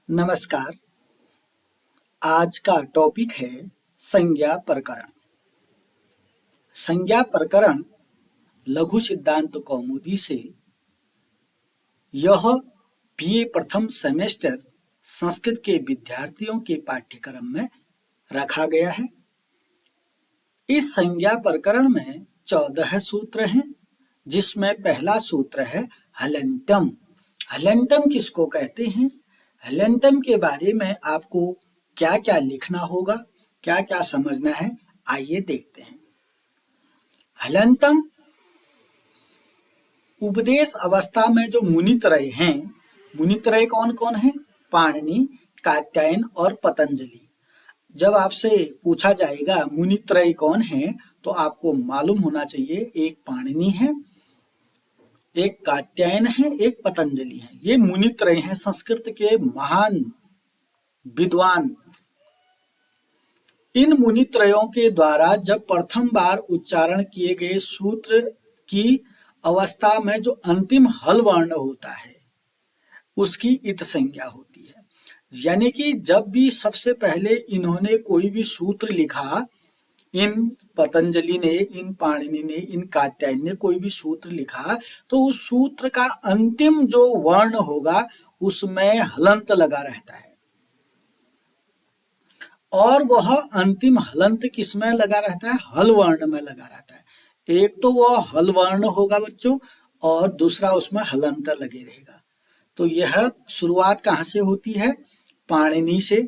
नमस्कार। आज का टॉपिक है संज्ञा प्रकरण। संज्ञा प्रकरण लघु सिद्धांत कौमुदी से यह बीए प्रथम सेमेस्टर संस्कृत के विद्यार्थियों के पाठ्यक्रम में रखा गया है। इस संज्ञा प्रकरण में 14 सूत्र हैं, जिसमें पहला सूत्र है हलन्त्यम। हलन्त्यम किसको कहते हैं? हलन्त्यम के बारे में आपको क्या क्या लिखना होगा, क्या क्या समझना है, आइए देखते हैं। हलन्त्यम उपदेश अवस्था में जो मुनित्रय हैं, मुनित्रय कौन कौन है? पाणिनि, कात्यायन और पतंजलि। जब आपसे पूछा जाएगा मुनित्रय कौन है, तो आपको मालूम होना चाहिए एक पाणिनि है, एक कात्यायन है, एक पतंजलि है। ये मुनित्रय हैं, संस्कृत के महान विद्वान। इन मुनित्रयों के द्वारा जब प्रथम बार उच्चारण किए गए सूत्र की अवस्था में जो अंतिम हल वर्ण होता है, उसकी इत संज्ञा होती है। यानी कि जब भी सबसे पहले इन्होंने कोई भी सूत्र लिखा, इन पतंजलि ने, इन पाणिनि ने, इन कात्यायन ने कोई भी सूत्र लिखा, तो उस सूत्र का अंतिम जो वर्ण होगा उसमें हलंत लगा रहता है। और वह अंतिम हलंत किसमें लगा रहता है? हल वर्ण में लगा रहता है। एक तो वह हल वर्ण होगा बच्चों, और दूसरा उसमें हलंत लगे रहेगा। तो यह शुरुआत कहाँ से होती है? पाणिनि से,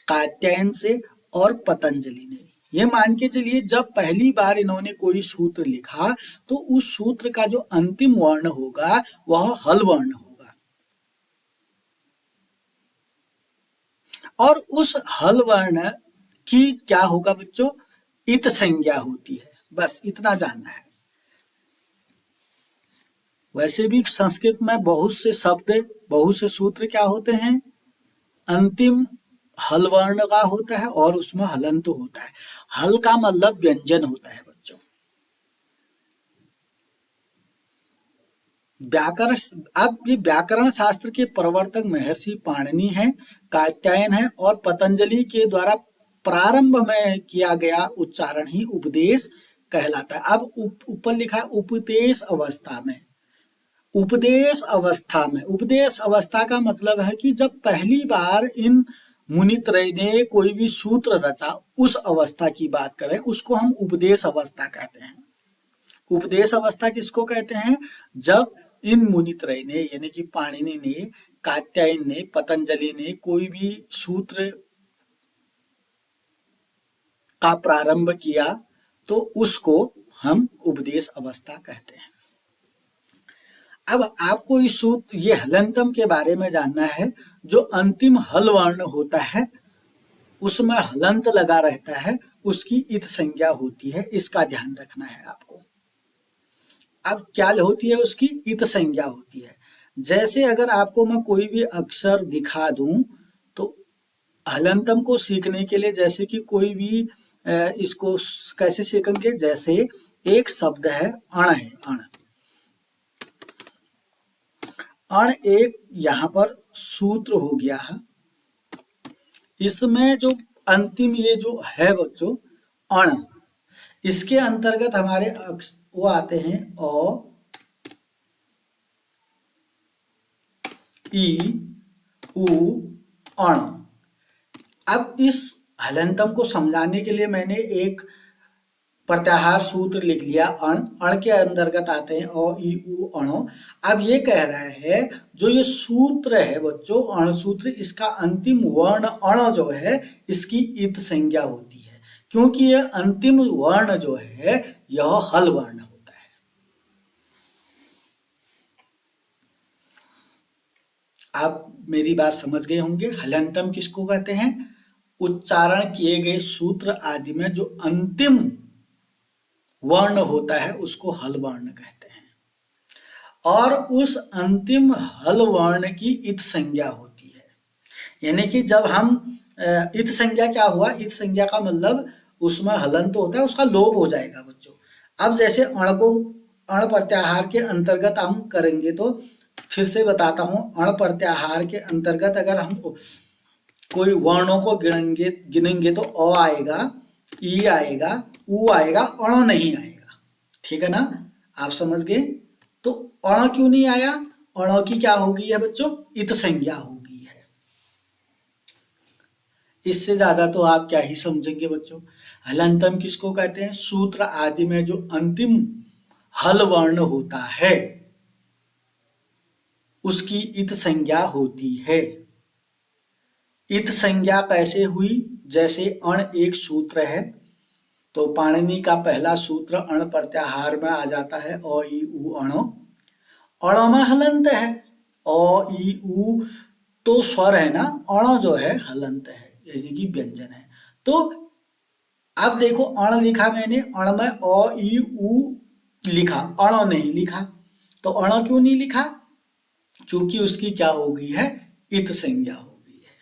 कात्यायन से और पतंजलि ने। ये मान के चलिए जब पहली बार इन्होंने कोई सूत्र लिखा, तो उस सूत्र का जो अंतिम वर्ण होगा वह हल वर्ण होगा, और उस हल वर्ण की क्या होगा बच्चों? इत संज्ञा होती है। बस इतना जानना है। वैसे भी संस्कृत में बहुत से शब्द, बहुत से सूत्र क्या होते हैं? अंतिम हल वर्ण का होता है और उसमें हलंत होता है। हल का मतलब व्यंजन होता है बच्चों। व्याकरण, अब ये व्याकरण शास्त्र के प्रवर्तक महर्षि पाणिनि हैं, कात्यायन है और पतंजलि के द्वारा प्रारंभ में किया गया उच्चारण ही उपदेश कहलाता है। अब ऊपर लिखा उपदेश अवस्था में। उपदेश अवस्था में, उपदेश अवस्था का मतलब है कि जब पहली बार इन मुनित्रय ने कोई भी सूत्र रचा, उस अवस्था की बात करें, उसको हम उपदेश अवस्था कहते हैं। उपदेश अवस्था किसको कहते हैं? जब इन मुनित्रय ने, यानी कि पाणिनि ने, कात्यायन ने, पतंजलि ने कोई भी सूत्र का प्रारंभ किया, तो उसको हम उपदेश अवस्था कहते हैं। अब आपको इस सूत्र, ये हलंतम के बारे में जानना है। जो अंतिम हल वर्ण होता है उसमें हलंत लगा रहता है, उसकी इत संज्ञा होती है। इसका ध्यान रखना है आपको। अब क्या होती है? उसकी इत संज्ञा होती है। जैसे अगर आपको मैं कोई भी अक्षर दिखा दूं, तो हलंतम को सीखने के लिए, जैसे कि कोई भी इसको कैसे सीखेंगे? जैसे एक शब्द है अण है, अण। अण एक यहाँ पर सूत्र हो गया है। इसमें जो अंतिम ये जो है बच्चों अण, इसके अंतर्गत हमारे वो आते हैं अ, ई, उ, अण। अब इस हलंतम को समझाने के लिए मैंने एक प्रत्याहार सूत्र लिख लिया अण। अण के अंतर्गत आते हैं अ, ई, उ, अणो। अब ये कह रहे हैं जो ये सूत्र है बच्चों, अण सूत्र, इसका अंतिम वर्ण अण जो है, इसकी इत संज्ञा होती है, क्योंकि ये अंतिम वर्ण जो है यह हल वर्ण होता है। आप मेरी बात समझ गए होंगे। हलंतम किसको कहते हैं? उच्चारण किए गए सूत्र आदि में जो अंतिम वर्ण होता है उसको हल वर्ण कहते हैं, और उस अंतिम हल वर्ण की इत संज्ञा होती है। यानी कि जब हम इत संज्ञा क्या हुआ? इत संज्ञा का मतलब उसमें हलंत होता है, उसका लोप हो जाएगा बच्चों। अब जैसे अण को, अण प्रत्याहार के अंतर्गत हम करेंगे, तो फिर से बताता हूं, अण प्रत्याहार के अंतर्गत अगर हम कोई वर्णों को गिनेंगे तो अ आएगा, ई आएगा, उ आएगा, अण नहीं आएगा। ठीक है ना, आप समझ गए। तो अण क्यों नहीं आया? अणों की क्या हो गई है बच्चों? इत संज्ञा हो गई है। इससे ज्यादा तो आप क्या ही समझेंगे बच्चों। हलंतम किसको कहते हैं? सूत्र आदि में जो अंतिम हल वर्ण होता है उसकी इत संज्ञा होती है। इत संज्ञा कैसे हुई? जैसे अण एक सूत्र है तो पाणिनि का पहला सूत्र अण प्रत्याहार में आ जाता है, अ ई उ अणो। अणो में हलंत है, अ ई उ तो स्वर है ना, अणो जो है हलंत है, यानी कि व्यंजन है। तो अब देखो अण लिखा मैंने, अण में अ ई उ लिखा, अणो नहीं लिखा। तो अणो क्यों नहीं लिखा? क्योंकि उसकी क्या हो गई है? इत संज्ञा हो गई है।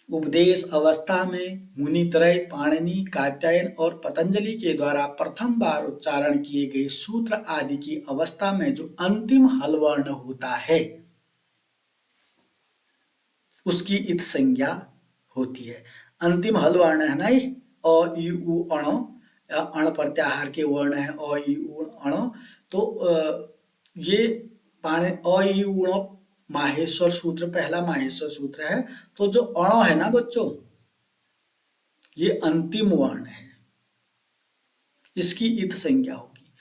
उपदेश अवस्था में मुनित्रय पाणिनि, कात्यायन और पतंजलि के द्वारा प्रथम बार उच्चारण किए गए सूत्र आदि की अवस्था में जो अंतिम हल वर्ण होता है उसकी इत संज्ञा होती है। अंतिम हल वर्ण है ना ये, अ ई उ अणो, अण प्रत्याहार के वर्ण है अ ई उ अणो। तो ये अ ई उ अणो माहेश्वर सूत्र, पहला माहेश्वर सूत्र है। तो जो अणो है ना बच्चों, ये अंतिम वर्ण है, इसकी इत संज्ञा होगी।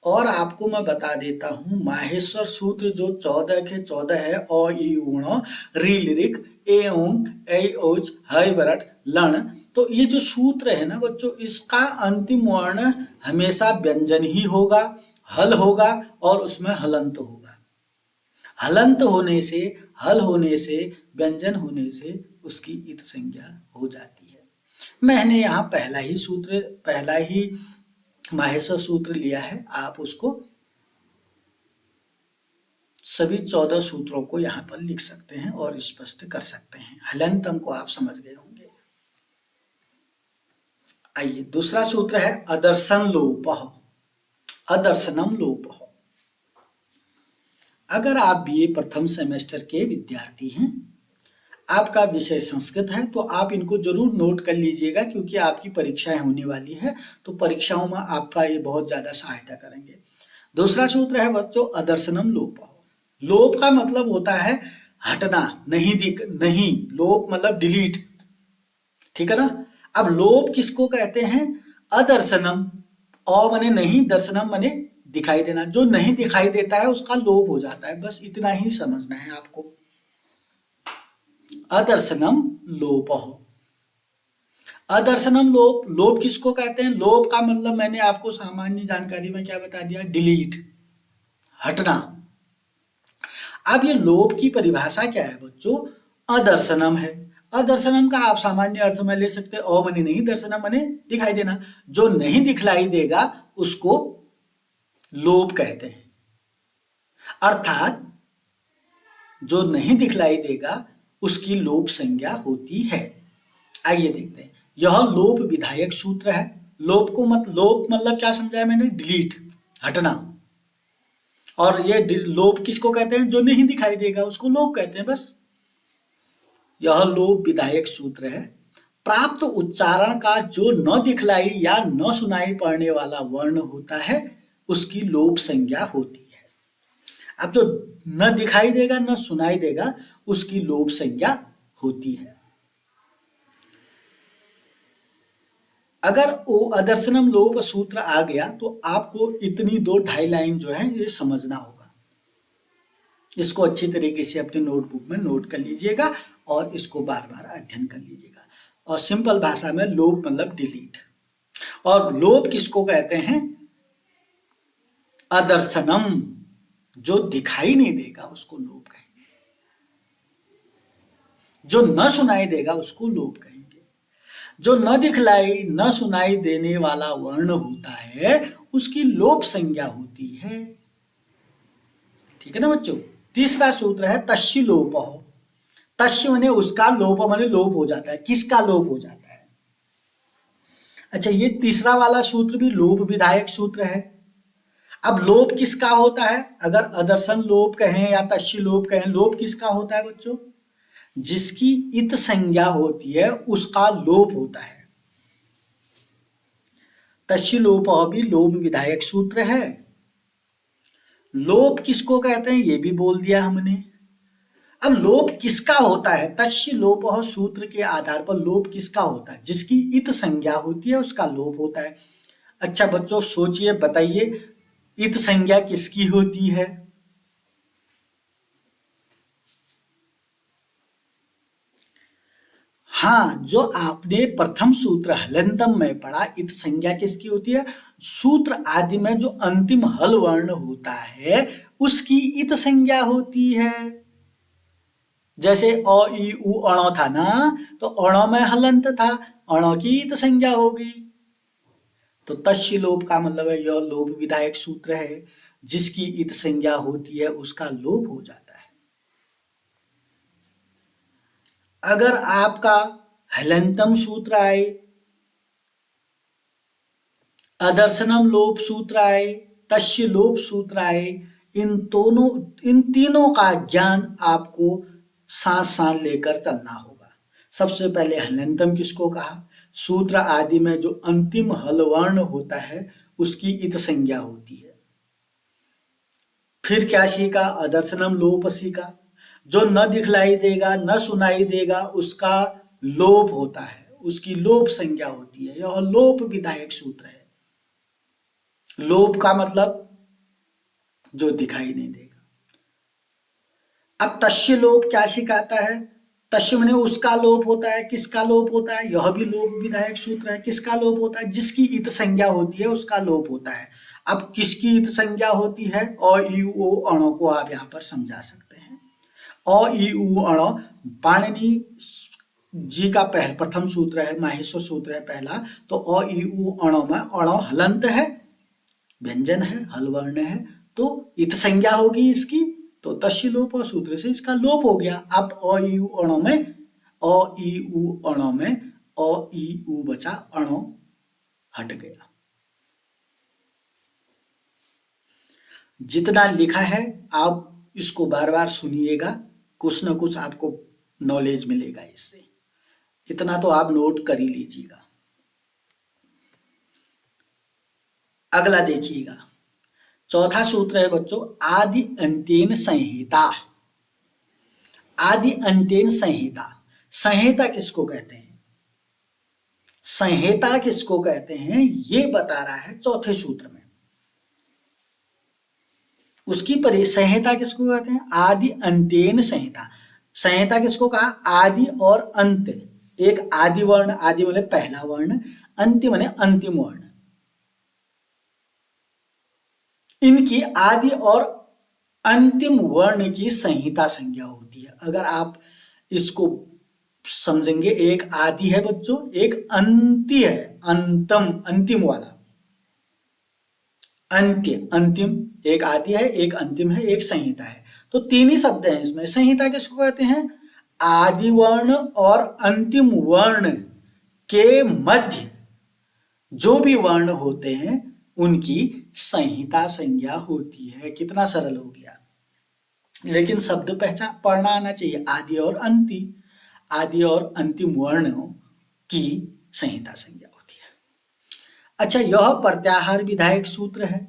और आपको मैं बता देता हूं, माहेश्वर सूत्र जो 14 के 14 है, अ ई उ री लिरिक ए ओंग ए ओज हय बरट लण। तो ये जो सूत्र है ना बच्चों, इसका अंतिम वर्ण हमेशा व्यंजन ही होगा, हल होगा और उसमें हलंत होगा। हलंत होने से, हल होने से, व्यंजन होने से उसकी इत संज्ञा हो जाती है। मैंने यहाँ पहला ही माहेश्वर सूत्र लिया है, आप उसको सभी 14 सूत्रों को यहाँ पर लिख सकते हैं और स्पष्ट कर सकते हैं। हलंतम को आप समझ गए होंगे। आइए, दूसरा सूत्र है अदर्शन लोपः, अदर्शनम लोपः। अगर आप बीए प्रथम सेमेस्टर के विद्यार्थी हैं, आपका विषय संस्कृत है, तो आप इनको जरूर नोट कर लीजिएगा, क्योंकि आपकी परीक्षाएं होने वाली है, तो परीक्षाओं में आपका ये बहुत ज्यादा सहायता करेंगे। दूसरा सूत्र है बच्चों अदर्शनम लोपः। लोप का मतलब होता है हटना, नहीं, लोप मतलब डिलीट। ठीक है ना। अब लोप किसको कहते हैं? अदर्शनम, अ मने नहीं, दर्शनम मने दिखाई देना। जो नहीं दिखाई देता है उसका लोप हो जाता है, बस इतना ही समझना है आपको। अदर्शनम लोपः। अदर्शनम लोप, लोप किसको कहते हैं? लोप का मतलब मैंने आपको सामान्य जानकारी में क्या बता दिया? डिलीट, हटना। अब ये लोप की परिभाषा क्या है बच्चों? अदर्शनम है। अदर्शनम का आप सामान्य अर्थ में ले सकते हैं, अ मने नहीं, दर्शनम मने दिखाई देना। जो नहीं दिखलाई देगा उसको लोप कहते हैं। अर्थात जो नहीं दिखलाई देगा उसकी लोप संज्ञा होती है। आइए देखते हैं, यह लोप विधायक सूत्र है। लोप मतलब क्या समझाया मैंने? डिलीट, हटना। और ये लोप किसको कहते हैं? जो नहीं दिखाई देगा उसको लोप कहते हैं, बस। यह लोप विधायक सूत्र है। प्राप्त उच्चारण का जो न दिखलाई या न सुनाई पड़ने वाला वर्ण होता है उसकी लोप संज्ञा होती है। अब जो न दिखाई देगा न सुनाई देगा उसकी लोप संज्ञा होती है। अगर वो अदर्शनम लोप सूत्र आ गया तो आपको इतनी 2-2.5 लाइन जो है ये समझना होगा। इसको अच्छी तरीके से अपने नोटबुक में नोट कर लीजिएगा और इसको बार बार अध्ययन कर लीजिएगा। और सिंपल भाषा में लोप मतलब डिलीट। और लोप किसको कहते हैं? अदर्शनम, जो दिखाई नहीं देगा उसको लोप कहेंगे, जो न सुनाई देगा उसको लोप कहेंगे। जो न दिखलाई न सुनाई देने वाला वर्ण होता है उसकी लोप संज्ञा होती है। ठीक है ना बच्चों। तीसरा सूत्र है तस्य लोपः। तस्य माने उसका, लोप माने लोप हो जाता है। किसका लोप हो जाता है? अच्छा, ये तीसरा वाला सूत्र भी लोप विधायक सूत्र है। अब लोप किसका होता है? अगर अदर्शन लोप कहें या तस्य लोप कहें, लोप किसका होता है बच्चों? जिसकी इत संज्ञा होती है उसका लोप होता है। तस्य लोप भी लोप विधायक सूत्र है। लोप किसको कहते हैं ये भी बोल दिया हमने। अब लोप किसका होता है? तस्य लोप सूत्र के आधार पर लोप किसका होता है? जिसकी इत संज्ञा होती है उसका लोप होता है। अच्छा बच्चों सोचिए, बताइए इत संज्ञा किसकी होती है? हाँ, जो आपने प्रथम सूत्र हलंतम में पढ़ा, इत संज्ञा किसकी होती है? सूत्र आदि में जो अंतिम हल वर्ण होता है उसकी इत संज्ञा होती है। जैसे अ ई उ अण था ना, तो अण में हलंत था, अण की इत संज्ञा होगी। तो तस्य लोप का मतलब है यह लोप विधायक सूत्र है, जिसकी इत संज्ञा होती है उसका लोप हो जाता है। अगर आपका हलंतम सूत्र आए, अदर्शनम लोप सूत्र आए, तस्य लोप सूत्र आए, इन तीनों का ज्ञान आपको साथ साथ लेकर चलना होगा। सबसे पहले हलंतम किसको कहा? सूत्र आदि में जो अंतिम हल वर्ण होता है उसकी इत संज्ञा होती है। फिर क्या सीखा? अदर्शनम लोप सीखा, जो न दिखलाई देगा न सुनाई देगा उसका लोप होता है, उसकी लोप संज्ञा होती है। यह लोप विधायक सूत्र है। लोप का मतलब जो दिखाई नहीं देगा। अब तस्य लोप क्या सिखाता है? तस्य माने उसका लोप होता है। किसका लोप होता है? यह भी लोप विधायक सूत्र है। किसका लोप होता है? जिसकी इत संज्ञा होती है उसका लोप होता है। अब किसकी इत संज्ञा होती है? अ ई उ अणों को आप यहाँ पर समझा सकते हैं। अ ई उ अण पाणिनि जी का प्रथम सूत्र है, माहेश्वर सूत्र है पहला। तो अ ई उ अणों में अण हलंत है, व्यंजन है, हल वर्ण है, तो इत संज्ञा होगी इसकी, तो तस्य लोप और सूत्र से इसका लोप हो गया। अब अ ई उ अणों में अ ई उ अणों में अ ई उ बचा, अणो हट गया। जितना लिखा है आप इसको बार बार सुनिएगा, कुछ ना कुछ आपको नॉलेज मिलेगा इससे। इतना तो आप नोट कर ही लीजिएगा। अगला देखिएगा, चौथा सूत्र है बच्चों आदि अंत्येन संहिता। आदि अंत्येन संहिता, संहिता किसको कहते हैं? संहिता किसको कहते हैं ये बता रहा है चौथे सूत्र में। उसकी संहिता किसको कहते हैं? आदि अंत्येन संहिता। संहिता किसको कहा? आदि और अंत। एक आदि वर्ण, आदि माने पहला वर्ण, अंत्य माने अंतिम वर्ण, इनकी आदि और अंतिम वर्ण की संहिता संज्ञा होती है। अगर आप इसको समझेंगे, एक आदि है बच्चों, एक अंत्य है, अंतम अंतिम वाला, अंत्य अंतिम, एक आदि है, एक अंतिम है, एक संहिता है। तो तीन ही शब्द हैं इसमें। संहिता किसको कहते हैं? आदि वर्ण और अंतिम वर्ण के मध्य जो भी वर्ण होते हैं उनकी संहिता संज्ञा होती है। कितना सरल हो गया, लेकिन शब्द पहचान पढ़ना आना चाहिए। आदि और अंति, आदि और अंतिम वर्णों की संहिता संज्ञा होती है। अच्छा, यह प्रत्याहार विधायक सूत्र है।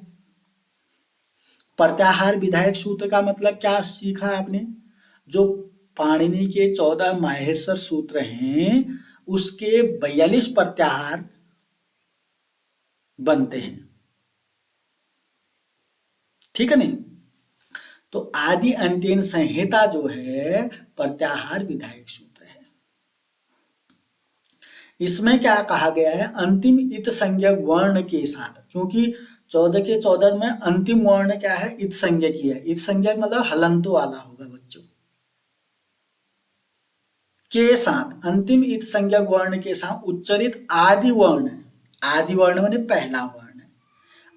प्रत्याहार विधायक सूत्र का मतलब क्या सीखा आपने? जो पाणिनि के 14 माहेश्वर सूत्र हैं उसके 42 प्रत्याहार बनते हैं, ठीक है नहीं? तो आदि अंत्येन संहिता जो है प्रत्याहार विधायक सूत्र है। इसमें क्या कहा गया है? अंतिम इत संज्ञक वर्ण के साथ, क्योंकि 14 के 14 में अंतिम वर्ण क्या है? इत संज्ञक ही है। इत संज्ञक मतलब हलंत वाला होगा बच्चों। के साथ, अंतिम इत संज्ञक वर्ण के साथ उच्चरित आदि वर्ण, आदि वर्ण माने पहला वर्ण,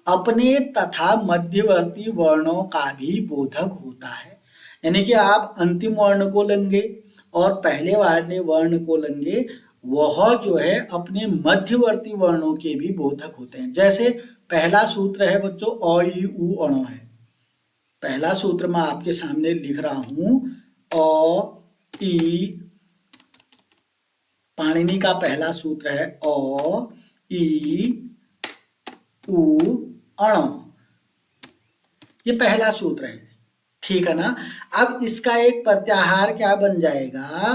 अपने तथा मध्यवर्ती वर्णों का भी बोधक होता है। यानी कि आप अंतिम वर्ण को लेंगे और पहले वाले वर्ण को लेंगे, वह जो है अपने मध्यवर्ती वर्णों के भी बोधक होते हैं। जैसे पहला सूत्र है बच्चों अ ई उ अण है। पहला सूत्र मैं आपके सामने लिख रहा हूं, अ ई, पाणिनि का पहला सूत्र है अ ई उ अण, ये पहला सूत्र है, ठीक है ना। अब इसका एक प्रत्याहार क्या बन जाएगा,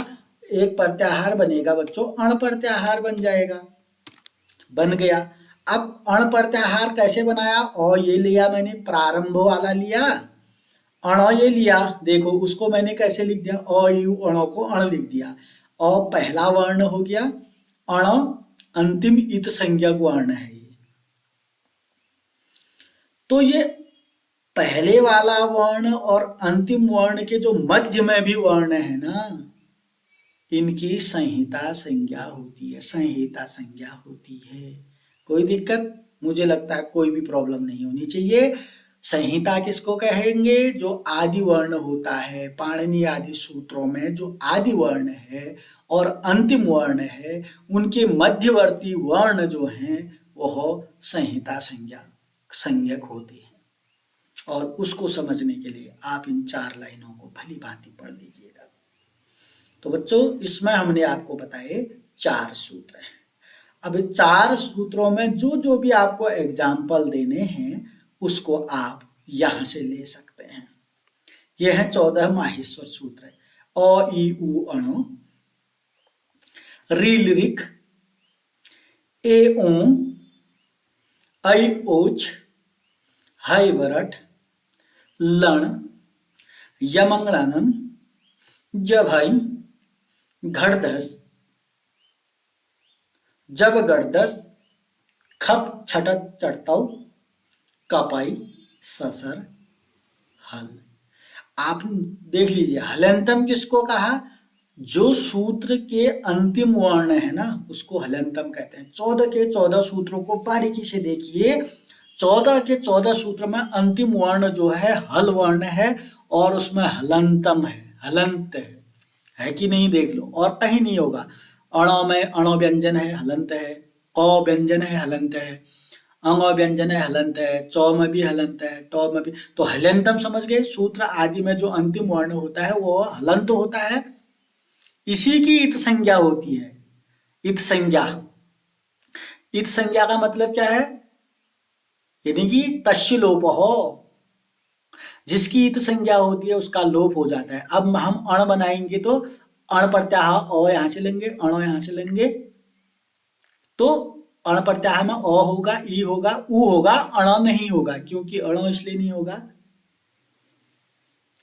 एक प्रत्याहार बनेगा बच्चों अण प्रत्याहार बन जाएगा, बन गया। अब अण प्रत्याहार कैसे बनाया, ये लिया मैंने, प्रारंभ वाला लिया, अण ये लिया, देखो उसको मैंने कैसे लिख दिया, अ यू अणों को अण लिख दिया। अ पहला वर्ण हो गया, अण अंतिम इत संज्ञक वर्ण है ये। तो ये पहले वाला वर्ण और अंतिम वर्ण के जो मध्य में भी वर्ण है ना, इनकी संहिता संज्ञा होती है, संहिता संज्ञा होती है। कोई दिक्कत, मुझे लगता है कोई भी प्रॉब्लम नहीं होनी चाहिए। संहिता किसको कहेंगे, जो आदि वर्ण होता है, पाणिनि आदि सूत्रों में जो आदि वर्ण है और अंतिम वर्ण है, उनके मध्यवर्ती वर्ण जो हैं वह संहिता संज्ञक होते हैं। और उसको समझने के लिए आप इन 4 लाइनों को भली भांति पढ़ लीजिएगा। तो बच्चों इसमें हमने आपको बताए 4 सूत्र हैं। अब 4 सूत्रों में जो जो भी आपको एग्जाम्पल देने हैं उसको आप यहां से ले सकते हैं। यह है 14 माहेश्वर सूत्र है। अ ई उ अणु, री लिरिक, ए ओम, ऐ ओच, है वरट, लण, यमंगलानन, जभई, घड़दस, जब गड़दस, खप छटक चढ़तौ, कपाई, ससर, हल। आप देख लीजिए, हलंतम किसको कहा, जो सूत्र के अंतिम वर्ण है ना उसको हलंतम कहते हैं। 14 के 14 सूत्रों को बारीकी से देखिए, 14 के 14 सूत्र में अंतिम वर्ण जो है हल वर्ण है और उसमें हलंतम है, हलंत है कि नहीं, देख लो, और कहीं नहीं होगा। अणो में अणो व्यंजन है, हलंत है, क व्यंजन है, हलंत है, अंग व्यंजन है, हलंत है, चौ में भी हलंत है, टौ में भी। तो हलंतम समझ गए, सूत्र आदि में जो अंतिम वर्ण होता है वो हलंत होता है, इसी की इत संज्ञा होती है। इत संज्ञा, इत संज्ञा का मतलब क्या है, यानी कि तस्य लोप हो, जिसकी इत संज्ञा होती है उसका लोप हो जाता है। अब हम अण बनाएंगे तो अण प्रत्याहार अ यहां से लेंगे, अण यहां से लेंगे, तो अण प्रत्याहार में अ होगा, ई होगा, उ होगा, अण नहीं होगा। क्योंकि अण इसलिए नहीं होगा,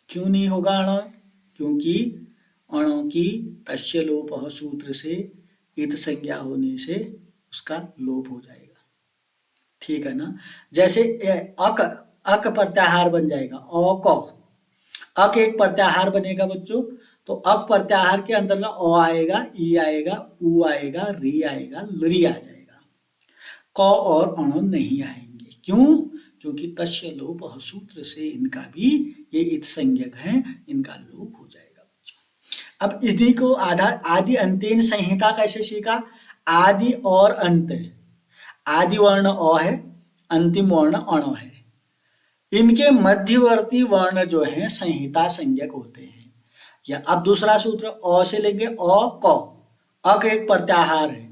क्यों नहीं होगा अण, क्योंकि अणों की तस्य लोप सूत्र से इत संज्ञा होने से उसका लोप हो जाएगा, ठीक है ना। जैसे अक, अक प्रत्याहार बन जाएगा, अ क, अक एक प्रत्याहार बनेगा बच्चों, तो अक प्रत्याहार के अंतर्गत अ आएगा, ई आएगा, उ आएगा, री आएगा, लरी आ जाएगा। क और अण नहीं आएंगे, क्यों, क्योंकि तस्य लोप सूत्र से इनका भी, ये इत संज्ञक है, इनका लोप हो जाएगा बच्चों। अब इन्हीं को आदि अंतेन संहिता कैसे सीखा, आदि और अंत, आदि वर्ण अ है, अंतिम वर्ण अण है, इनके मध्यवर्ती वर्ण जो है संहिता संज्ञक होते हैं। या अब दूसरा सूत्र अ से लेंगे, अ क, अक एक प्रत्याहार है,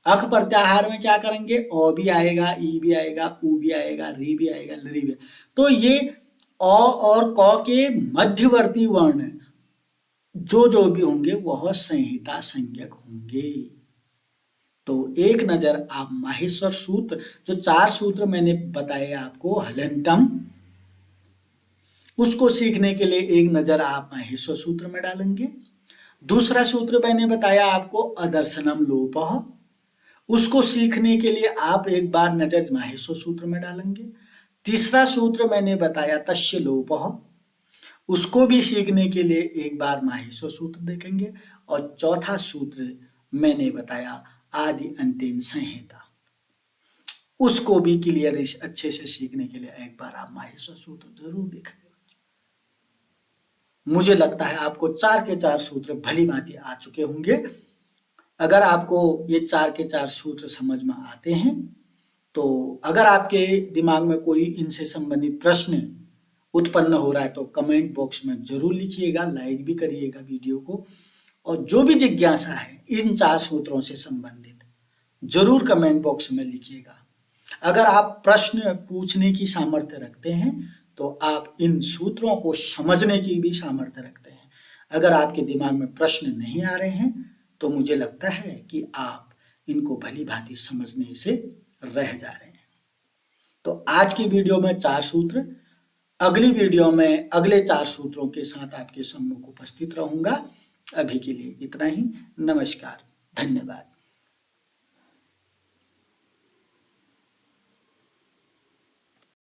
अक प्रत्याहार में क्या करेंगे, अ भी आएगा, ई भी आएगा, उ भी आएगा, री भी आएगा, लरी भी। तो ये अ और क के मध्यवर्ती वर्ण जो जो भी होंगे वह संहिता संज्ञक होंगे। तो एक नजर आप माहेश्वर सूत्र, जो 4 सूत्र मैंने बताए आपको हलंतम, उसको सीखने के लिए एक नजर आप माहेश्वर सूत्र में डालेंगे। दूसरा सूत्र मैंने बताया आपको अदर्शनम लोपः, उसको सीखने के लिए आप एक बार नजर माहेश्वर सूत्र में डालेंगे। तीसरा सूत्र मैंने बताया तस्य लोपः, उसको भी सीखने के लिए एक बार माहेश्वर सूत्र देखेंगे। और चौथा सूत्र मैंने बताया आदि अंतिम संहिता, उसको भी क्लियर अच्छे से सीखने के लिए एक बार आप माहेश्वर सूत्र जरूर देखेंगे। मुझे लगता है आपको 4 के 4 सूत्र भली भांति आ चुके होंगे। अगर आपको ये 4 के 4 सूत्र समझ में आते हैं तो अगर आपके दिमाग में कोई इनसे संबंधित प्रश्न उत्पन्न हो रहा है तो कमेंट बॉक्स में जरूर लिखिएगा, लाइक भी करिएगा वीडियो को। और जो भी जिज्ञासा है इन 4 सूत्रों से संबंधित जरूर कमेंट बॉक्स में लिखिएगा। अगर आप प्रश्न पूछने की सामर्थ्य रखते हैं तो आप इन सूत्रों को समझने की भी सामर्थ्य रखते हैं। अगर आपके दिमाग में प्रश्न नहीं आ रहे हैं तो मुझे लगता है कि आप इनको भली भांति समझने से रह जा रहे हैं। तो आज की वीडियो में 4 सूत्र, अगली वीडियो में अगले 4 सूत्रों के साथ आपके सम्मुख उपस्थित रहूंगा। अभी के लिए इतना ही। नमस्कार, धन्यवाद।